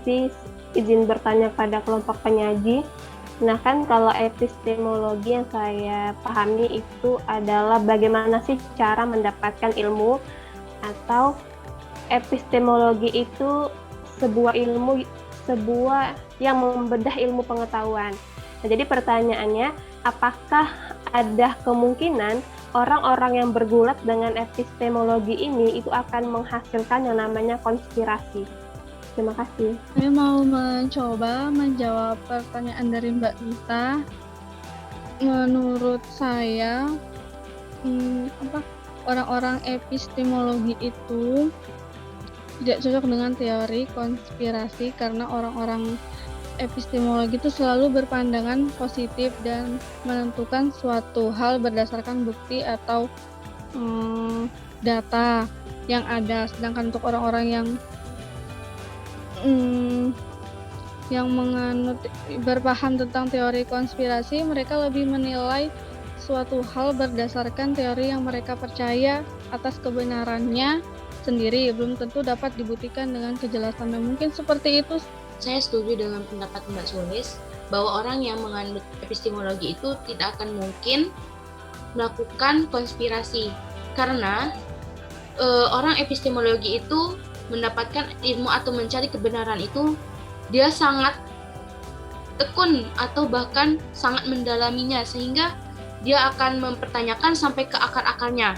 kasih izin bertanya pada kelompok penyaji. Nah kan kalau epistemologi yang saya pahami itu adalah bagaimana sih cara mendapatkan ilmu, atau epistemologi itu sebuah ilmu, sebuah yang membedah ilmu pengetahuan. Nah, jadi pertanyaannya, apakah ada kemungkinan orang-orang yang bergulat dengan epistemologi ini itu akan menghasilkan yang namanya konspirasi? Terima kasih. Saya mau mencoba menjawab pertanyaan dari Mbak Nita. Menurut saya, orang-orang epistemologi itu tidak cocok dengan teori konspirasi karena orang-orang epistemologi itu selalu berpandangan positif dan menentukan suatu hal berdasarkan bukti atau data yang ada. Sedangkan untuk orang-orang yang menganut berpaham tentang teori konspirasi, mereka lebih menilai suatu hal berdasarkan teori yang mereka percaya atas kebenarannya sendiri, belum tentu dapat dibuktikan dengan kejelasan. Dan mungkin seperti itu. Saya setuju dengan pendapat Mbak Sulis bahwa orang yang menganut epistemologi itu tidak akan mungkin melakukan konspirasi, karena orang epistemologi itu mendapatkan ilmu atau mencari kebenaran itu dia sangat tekun atau bahkan sangat mendalaminya, sehingga dia akan mempertanyakan sampai ke akar-akarnya.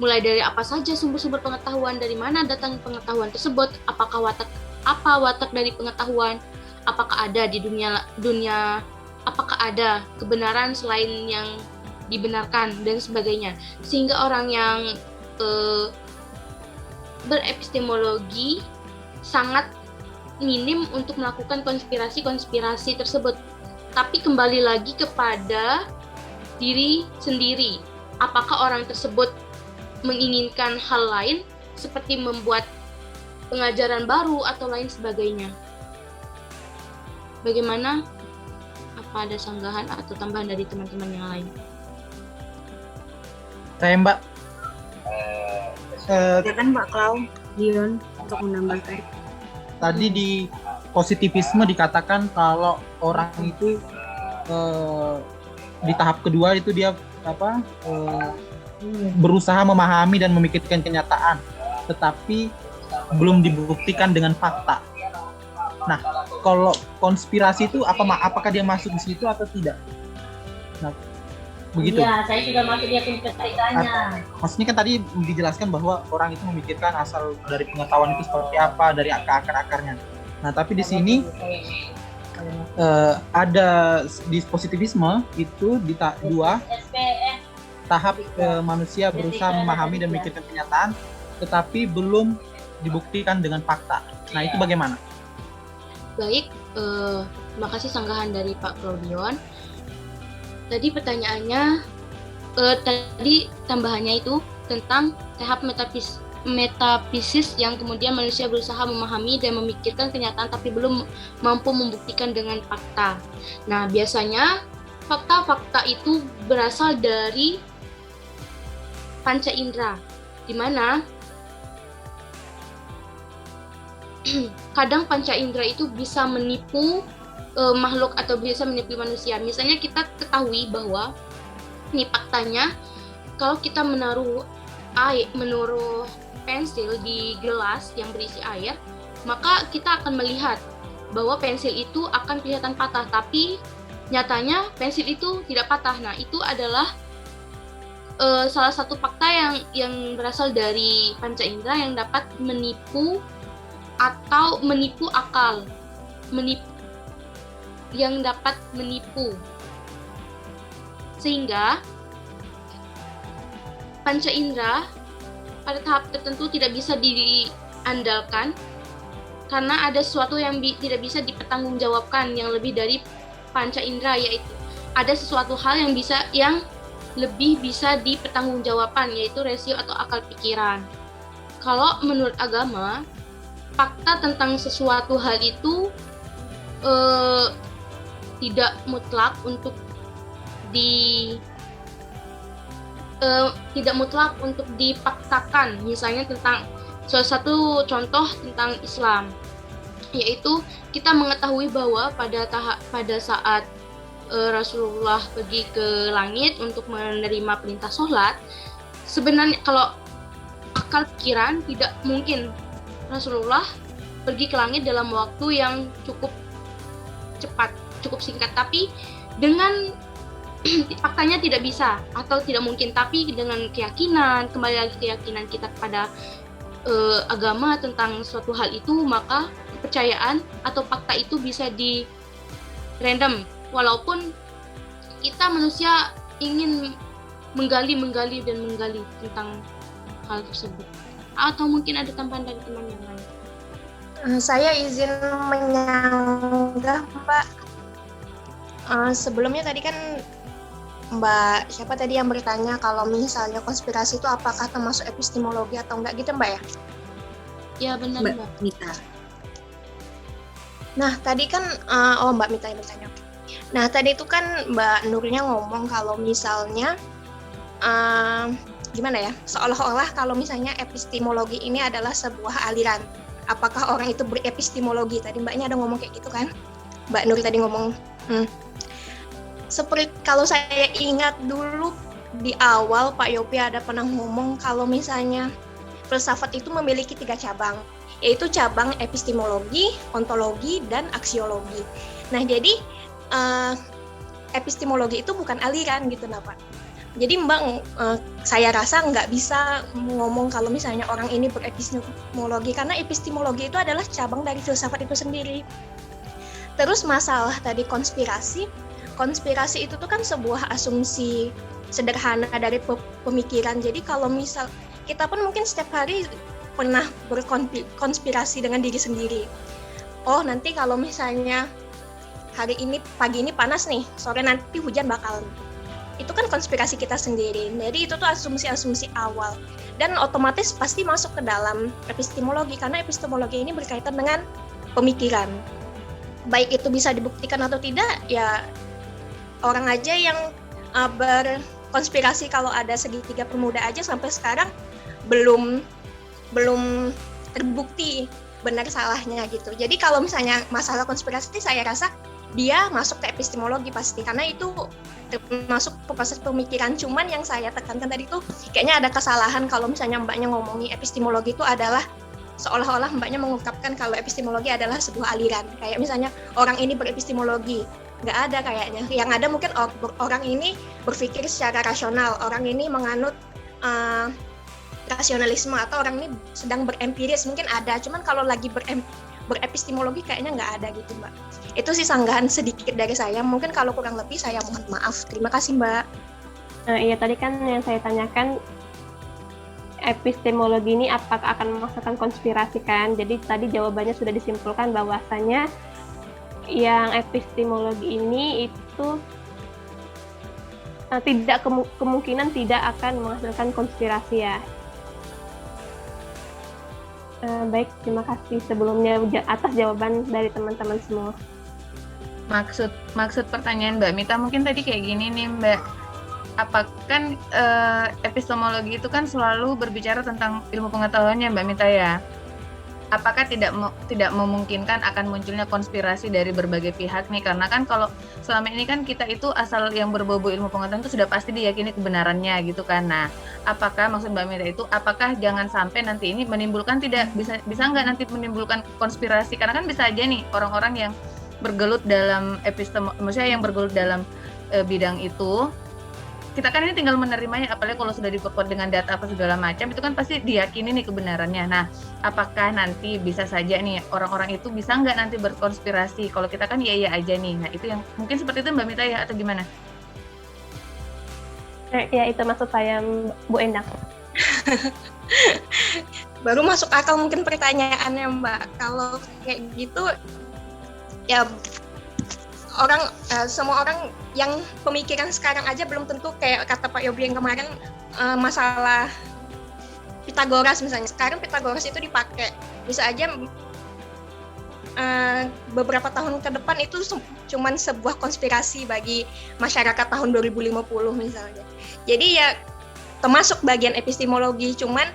Mulai dari apa saja sumber-sumber pengetahuan, dari mana datang pengetahuan tersebut, apa watak dari pengetahuan, apakah ada di dunia, apakah ada kebenaran selain yang dibenarkan dan sebagainya. Sehingga orang yang berepistemologi sangat minim untuk melakukan konspirasi-konspirasi tersebut. Tapi kembali lagi kepada diri sendiri. Apakah orang tersebut menginginkan hal lain seperti membuat pengajaran baru atau lain sebagainya? Bagaimana? Apa ada sanggahan atau tambahan dari teman-teman yang lain? Saya Mbak. Silakan Mbak Klau, Dion untuk menambahkan. Tadi di positivisme dikatakan kalau orang itu di tahap kedua itu dia berusaha memahami dan memikirkan kenyataan, tetapi belum dibuktikan dengan fakta. Nah, kalau konspirasi itu apakah dia masuk di situ atau tidak? Nah, begitu. Iya, saya juga masuk dia ceritanya. Maksudnya kan tadi dijelaskan bahwa orang itu memikirkan asal dari pengetahuan itu seperti apa, dari akar-akarnya. Nah, tapi di sini ada di positivisme itu di tahap manusia berusaha memahami dan memikirkan kenyataan, tetapi belum dibuktikan dengan fakta. Nah, itu bagaimana? Baik, terima kasih sanggahan dari Pak Claudion. Tadi pertanyaannya, tadi tambahannya itu tentang tahap metafisis yang kemudian manusia berusaha memahami dan memikirkan kenyataan tapi belum mampu membuktikan dengan fakta. Nah, biasanya fakta-fakta itu berasal dari panca indera, di mana kadang panca indera itu bisa menipu makhluk atau bisa menipu manusia. Misalnya kita ketahui bahwa ini faktanya, kalau kita menaruh pensil di gelas yang berisi air, maka kita akan melihat bahwa pensil itu akan kelihatan patah, tapi nyatanya pensil itu tidak patah. Nah, itu adalah salah satu fakta yang berasal dari panca indera yang dapat menipu atau menipu akal, yang dapat menipu, sehingga panca indera pada tahap tertentu tidak bisa diandalkan karena ada sesuatu yang tidak bisa dipertanggungjawabkan yang lebih dari panca indera, yaitu ada sesuatu hal yang lebih bisa dipertanggungjawabkan, yaitu rasio atau akal pikiran. Kalau menurut agama, fakta tentang sesuatu hal itu tidak mutlak untuk dipaksakan. Misalnya tentang salah satu contoh tentang Islam. yaitu kita mengetahui bahwa pada saat Rasulullah pergi ke langit untuk menerima perintah sholat, sebenarnya kalau akal pikiran tidak mungkin Rasulullah pergi ke langit dalam waktu yang cukup cepat, cukup singkat, tapi dengan faktanya tidak bisa atau tidak mungkin, tapi dengan keyakinan, kembali lagi keyakinan kita kepada agama tentang suatu hal itu, maka kepercayaan atau fakta itu bisa di random, walaupun kita manusia ingin menggali tentang hal tersebut. Atau mungkin ada tambahan dari teman yang lain. Saya izin menyanggah, Mbak. Sebelumnya tadi kan Mbak, siapa tadi yang bertanya kalau misalnya konspirasi itu apakah termasuk epistemologi atau enggak gitu, Mbak ya? Ya benar, Mbak. Mita. Nah, tadi kan, Mbak Mita yang bertanya. Nah, tadi itu kan Mbak Nurnya ngomong kalau misalnya, gimana ya, seolah-olah kalau misalnya epistemologi ini adalah sebuah aliran. Apakah orang itu berepistemologi? Tadi Mbaknya ada ngomong kayak gitu kan? Mbak Nur tadi ngomong. Seperti kalau saya ingat dulu di awal Pak Yopi ada pernah ngomong kalau misalnya filsafat itu memiliki 3 cabang, yaitu cabang epistemologi, ontologi, dan aksiologi. Nah, jadi epistemologi itu bukan aliran gitu, Pak. Jadi Mbak, saya rasa nggak bisa ngomong kalau misalnya orang ini berepistemologi, karena epistemologi itu adalah cabang dari filsafat itu sendiri. Terus masalah tadi konspirasi itu tuh kan sebuah asumsi sederhana dari pemikiran. Jadi kalau misal kita pun mungkin setiap hari pernah berkonspirasi dengan diri sendiri. Oh, nanti kalau misalnya hari ini pagi ini panas nih, sore nanti hujan bakalan. Itu kan konspirasi kita sendiri. Jadi itu tuh asumsi-asumsi awal, dan otomatis pasti masuk ke dalam epistemologi, karena epistemologi ini berkaitan dengan pemikiran. Baik itu bisa dibuktikan atau tidak, ya orang aja yang berkonspirasi kalau ada segitiga pemuda aja sampai sekarang belum terbukti benar salahnya gitu. Jadi kalau misalnya masalah konspirasi, saya rasa dia masuk ke epistemologi pasti, karena itu termasuk proses pemikiran. Cuman yang saya tekankan tadi tuh kayaknya ada kesalahan kalau misalnya Mbaknya ngomongin epistemologi itu adalah seolah-olah Mbaknya mengungkapkan kalau epistemologi adalah sebuah aliran. Kayak misalnya orang ini berepistemologi, nggak ada kayaknya. Yang ada mungkin orang ini berpikir secara rasional, orang ini menganut rasionalisme, atau orang ini sedang berempiris, mungkin ada. Cuman kalau lagi berepistemologi kayaknya nggak ada gitu, Mbak. Itu sih sanggahan sedikit dari saya. Mungkin kalau kurang lebih saya mohon maaf. Terima kasih, Mbak. Iya, tadi kan yang saya tanyakan epistemologi ini apakah akan memasukkan konspirasi kan? Jadi tadi jawabannya sudah disimpulkan bahwasanya yang epistemologi ini itu tidak kemungkinan tidak akan menghasilkan konspirasi ya. Baik, terima kasih sebelumnya atas jawaban dari teman-teman semua. Maksud pertanyaan Mbak Mita mungkin tadi kayak gini nih, Mbak. Apakah epistemologi itu kan selalu berbicara tentang ilmu pengetahuannya, Mbak Mita ya? Apakah tidak memungkinkan akan munculnya konspirasi dari berbagai pihak nih? Karena kan kalau selama ini kan kita itu asal yang berbau ilmu pengetahuan itu sudah pasti diyakini kebenarannya gitu kan. Nah, apakah maksud Mbak Mita itu apakah jangan sampai nanti ini menimbulkan bisa nggak nanti menimbulkan konspirasi? Karena kan bisa aja nih orang-orang yang bergelut dalam maksudnya yang bergelut dalam bidang itu, kita kan ini tinggal menerimanya, apalagi kalau sudah diperkuat dengan data apa segala macam, itu kan pasti diyakini nih kebenarannya. Nah, apakah nanti bisa saja nih orang-orang itu bisa nggak nanti berkonspirasi? Kalau kita kan iya aja nih. Nah, itu yang mungkin seperti itu Mbak Mita ya, atau gimana? Ya, itu maksud saya, Bu Endang. Baru masuk akal mungkin pertanyaannya, Mbak. Kalau kayak gitu, ya semua orang yang pemikiran sekarang aja belum tentu kayak kata Pak Yobi yang kemarin, masalah Pitagoras misalnya. Sekarang Pitagoras itu dipakai, bisa aja beberapa tahun ke depan itu cuman sebuah konspirasi bagi masyarakat tahun 2050 misalnya. Jadi ya termasuk bagian epistemologi, cuman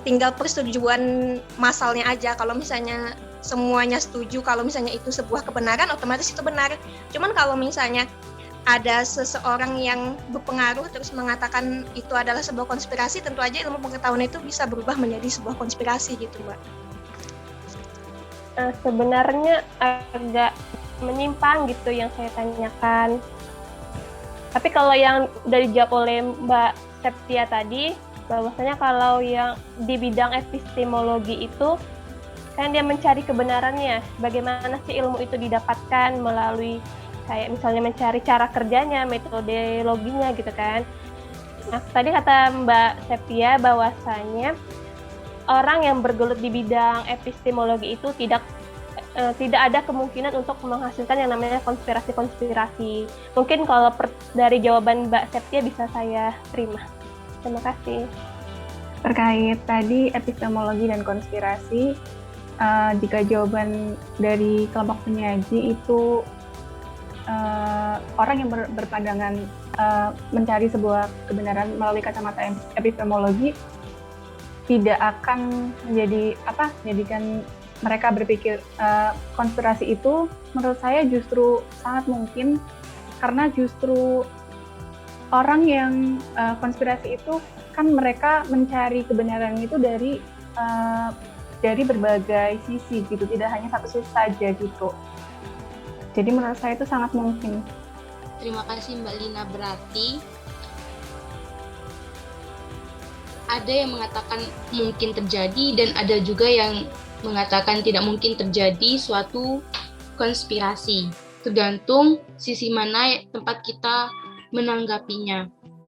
tinggal persetujuan massalnya aja. Kalau misalnya semuanya setuju kalau misalnya itu sebuah kebenaran, otomatis itu benar. Cuman kalau misalnya ada seseorang yang berpengaruh terus mengatakan itu adalah sebuah konspirasi, tentu aja ilmu pengetahuan itu bisa berubah menjadi sebuah konspirasi gitu, Mbak. Sebenarnya agak menyimpang gitu yang saya tanyakan. Tapi kalau yang udah dijawab oleh Mbak Septia tadi, bahwasanya kalau yang di bidang epistemologi itu kan dia mencari kebenarannya, bagaimana sih ilmu itu didapatkan melalui kayak misalnya mencari cara kerjanya, metodologinya gitu kan. Nah, tadi kata Mbak Septia bahwasanya orang yang bergelut di bidang epistemologi itu tidak ada kemungkinan untuk menghasilkan yang namanya konspirasi-konspirasi. Mungkin kalau dari jawaban Mbak Septia bisa saya terima. Terima kasih. Terkait tadi epistemologi dan konspirasi, jika jawaban dari kelompok penyaji itu orang yang berpandangan mencari sebuah kebenaran melalui kacamata epistemologi tidak akan menjadikan mereka berpikir konspirasi itu, menurut saya justru sangat mungkin, karena justru orang yang konspirasi itu kan mereka mencari kebenaran itu dari berbagai sisi gitu, tidak hanya satu sisi saja gitu. Jadi menurut saya itu sangat mungkin. Terima kasih Mbak Lina. Berarti ada yang mengatakan mungkin terjadi dan ada juga yang mengatakan tidak mungkin terjadi suatu konspirasi. Tergantung sisi mana tempat kita menanggapinya.